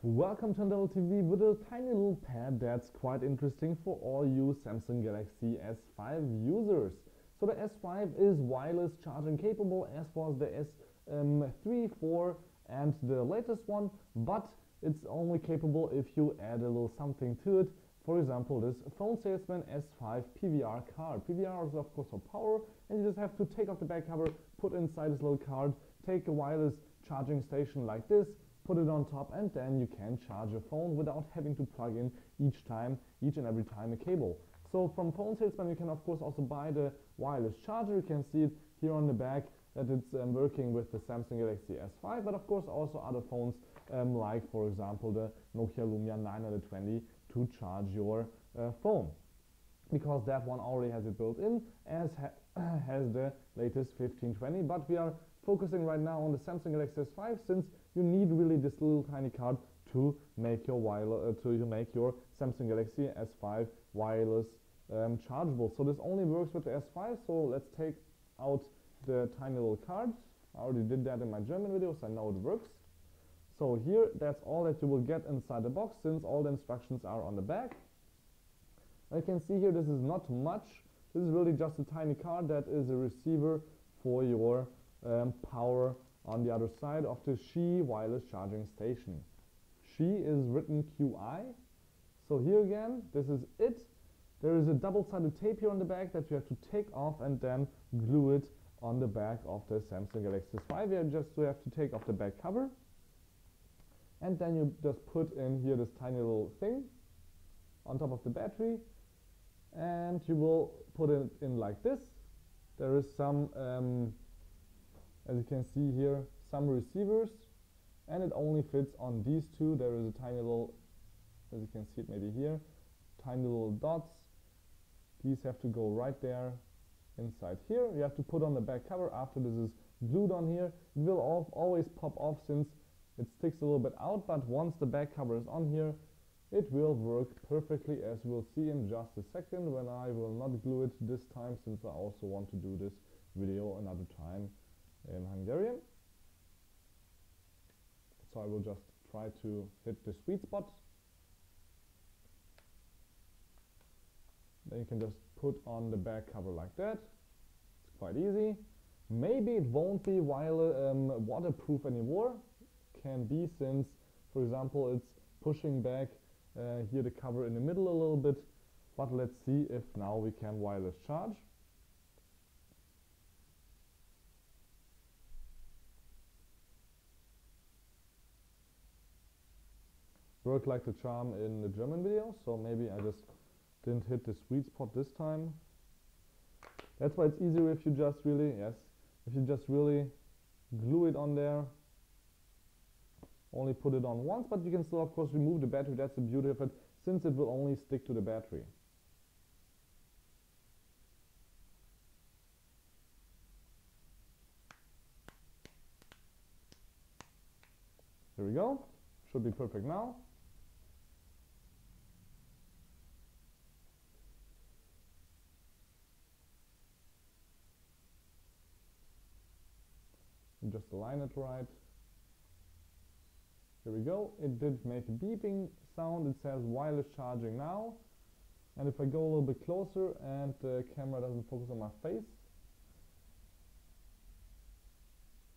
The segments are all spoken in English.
Welcome to Devil TV with a tiny little pad that's quite interesting for all you Samsung Galaxy S5 users. So the S5 is wireless charging capable, as was the S3, 4 and the latest one, but it's only capable if you add a little something to it. For example, this phone salesman S5 PWR card. PWR is of course for power, and you just have to take off the back cover, put inside this little card, take a wireless charging station like this, put it on top, and then you can charge your phone without having to plug in each and every time a cable. So from Phone Salesman you can of course also buy the wireless charger. You can see it here on the back that it's working with the Samsung Galaxy S5, but of course also other phones like for example the Nokia Lumia 920 to charge your phone, because that one already has it built in, as has the latest 1520, but we are focusing right now on the Samsung Galaxy S5, since you need really this little tiny card to make your Samsung Galaxy S5 wireless chargeable. So this only works with the S5. So let's take out the tiny little card. I already did that in my German video, so I know it works. So here, that's all that you will get inside the box, since all the instructions are on the back. You can see here, this is not much. This is really just a tiny card that is a receiver for your power on the other side of the Qi wireless charging station. Qi is written QI. So here again, this is it. There is a double-sided tape here on the back that you have to take off and then glue it on the back of the Samsung Galaxy S5. You just have to take off the back cover, and then you just put in here this tiny little thing on top of the battery, and you will put it in like this. There is some as you can see here, some receivers, and it only fits on these two. There is a tiny little, as you can see it maybe here, tiny little dots. These have to go right there inside here. You have to put on the back cover after this is glued on here. It will always pop off since it sticks a little bit out, but once the back cover is on here, it will work perfectly, as you will see in just a second, when I will not glue it this time, since I also want to do this video another time in Hungarian. So I will just try to hit the sweet spot. Then you can just put on the back cover like that. It's quite easy. Maybe it won't be waterproof anymore. Can be, since for example it's pushing back here the cover in the middle a little bit, but let's see if now we can wireless charge. Worked like the charm in the German video, so maybe I just didn't hit the sweet spot this time. That's why it's easier if you just really, glue it on there. Only put it on once, but you can still of course remove the battery. That's the beauty of it, since it will only stick to the battery. Here we go. Should be perfect now. Just align it right. Here we go. It did make a beeping sound. It says wireless charging now. And if I go a little bit closer and the camera doesn't focus on my face,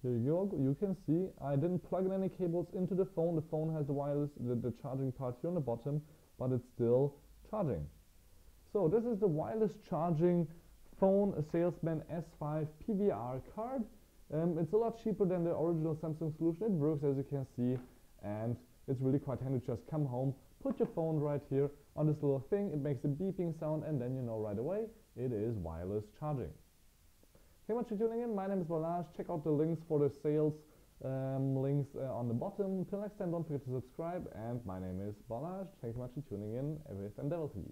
here you go. You can see I didn't plug in any cables into the phone. The phone has the wireless, the charging part here on the bottom, but it's still charging. So this is the wireless charging phone salesman S5 PWR card. It's a lot cheaper than the original Samsung solution. It works, as you can see, and it's really quite handy to just come home, put your phone right here on this little thing. It makes a beeping sound, and then you know right away it is wireless charging. Thank you much for tuning in. My name is Balazs. Check out the links for the sales links on the bottom. Till next time, don't forget to subscribe, and my name is Balazs. Thank you much for tuning in. Everything Devil TV.